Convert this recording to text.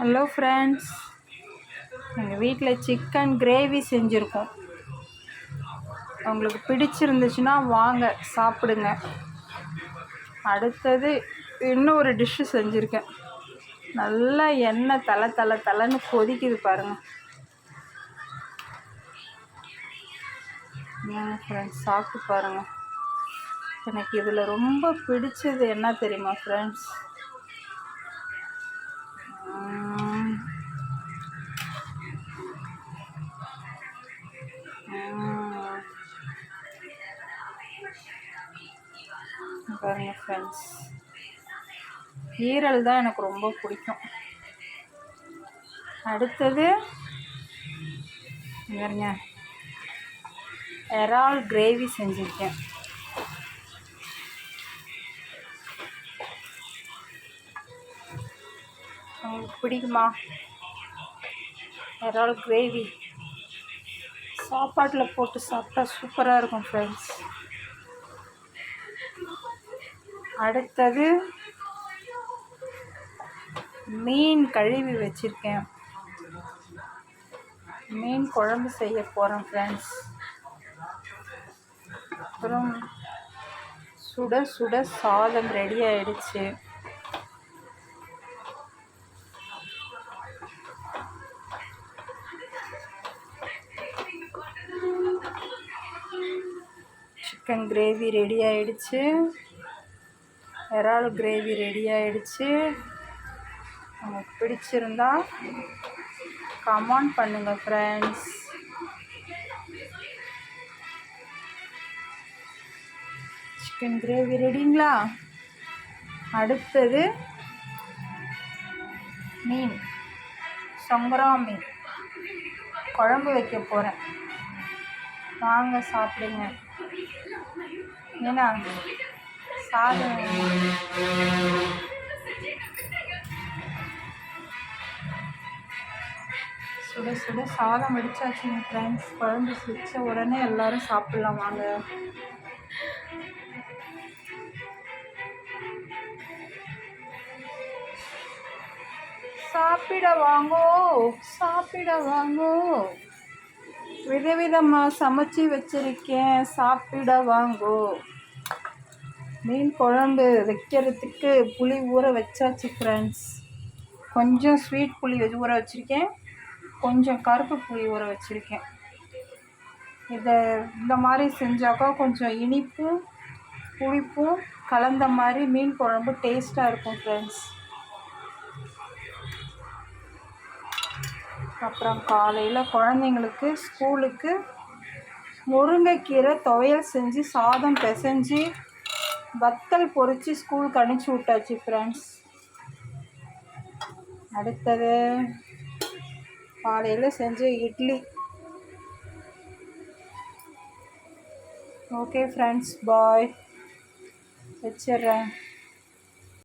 Hello friends, எங்கள் வீட்டில் chicken gravy செஞ்சுருக்கோம். உங்களுக்கு பிடிச்சிருந்துச்சுன்னா வாங்க சாப்பிடுங்க. அடுத்தது இன்னும் ஒரு டிஷ்ஷு செஞ்சுருக்கேன். நல்லா எண்ணெய் தலைன்னு கொதிக்குது பாருங்கள். ஃப்ரெண்ட்ஸ் சாப்பிட்டு பாருங்கள். எனக்கு இதில் ரொம்ப பிடிச்சது என்ன தெரியுமா ஃப்ரெண்ட்ஸ்? பாருங்க ஃப்ரெண்ட்ஸ், ஈரல் தான் எனக்கு ரொம்ப பிடிக்கும். அடுத்தது பாருங்க, இறால் கிரேவி செஞ்சுருக்கேன். உங்களுக்கு பிடிக்குமா இறால் கிரேவி? சாப்பாட்டில் போட்டு சாப்பிட்டா சூப்பராக இருக்கும் ஃப்ரெண்ட்ஸ். அடுத்தது மீன் கழுவி வச்சுருக்கேன். மீன் குழம்பு செய்ய போகிறேன் ஃப்ரெண்ட்ஸ். அப்புறம் சுட சுட சாதம் ரெடி ஆயிடுச்சு. சிக்கன் கிரேவி ரெடி ஆயிடுச்சு. இறால் கிரேவி ரெடி ஆயிடுச்சு. உங்களுக்கு பிடிச்சிருந்தா கமெண்ட் பண்ணுங்கள் ஃப்ரெண்ட்ஸ். Chicken gravy ரெடிங்களா? அடுத்தது மீன், சங்கரா மீன் குழம்பு வைக்க போகிறேன். வாங்க சாப்பிடுங்க. ஏன்னா சாதம் சுட சுட சாதம் வடிச்சாச்சுங்க ஃப்ரெண்ட்ஸ். குழம்பு வச்ச உடனே எல்லாரும் சாப்பிட்லாம் வாங்க. சாப்பிட வாங்கோ, சாப்பிட வாங்கோ. விதவிதமாக சமைச்சி வச்சிருக்கேன், சாப்பிட வாங்கோ. மீன் குழம்பு வைக்கிறதுக்கு புளி ஊற வச்சாச்சு ஃப்ரெண்ட்ஸ். கொஞ்சம் ஸ்வீட் புளி ஊற வச்சுருக்கேன், கொஞ்சம் கருப்பு புளி ஊற வச்சுருக்கேன். இந்த மாதிரி செஞ்சாக்கா கொஞ்சம் இனிப்பும் புளிப்பும் கலந்த மாதிரி மீன் குழம்பு டேஸ்ட்டாக இருக்கும் ஃப்ரெண்ட்ஸ். அப்புறம் காலையில் குழந்தைங்களுக்கு ஸ்கூலுக்கு முருங்கைக்கீரை துவையல் செஞ்சு சாதம் பிசைஞ்சு வத்தல் பொரித்து ஸ்கூலுக்கு அனுப்பிச்சி விட்டாச்சு ஃப்ரெண்ட்ஸ். அடுத்தது காலையில் செஞ்ச இட்லி. ஓகே ஃப்ரெண்ட்ஸ், பாய், வச்சிடுறேன்.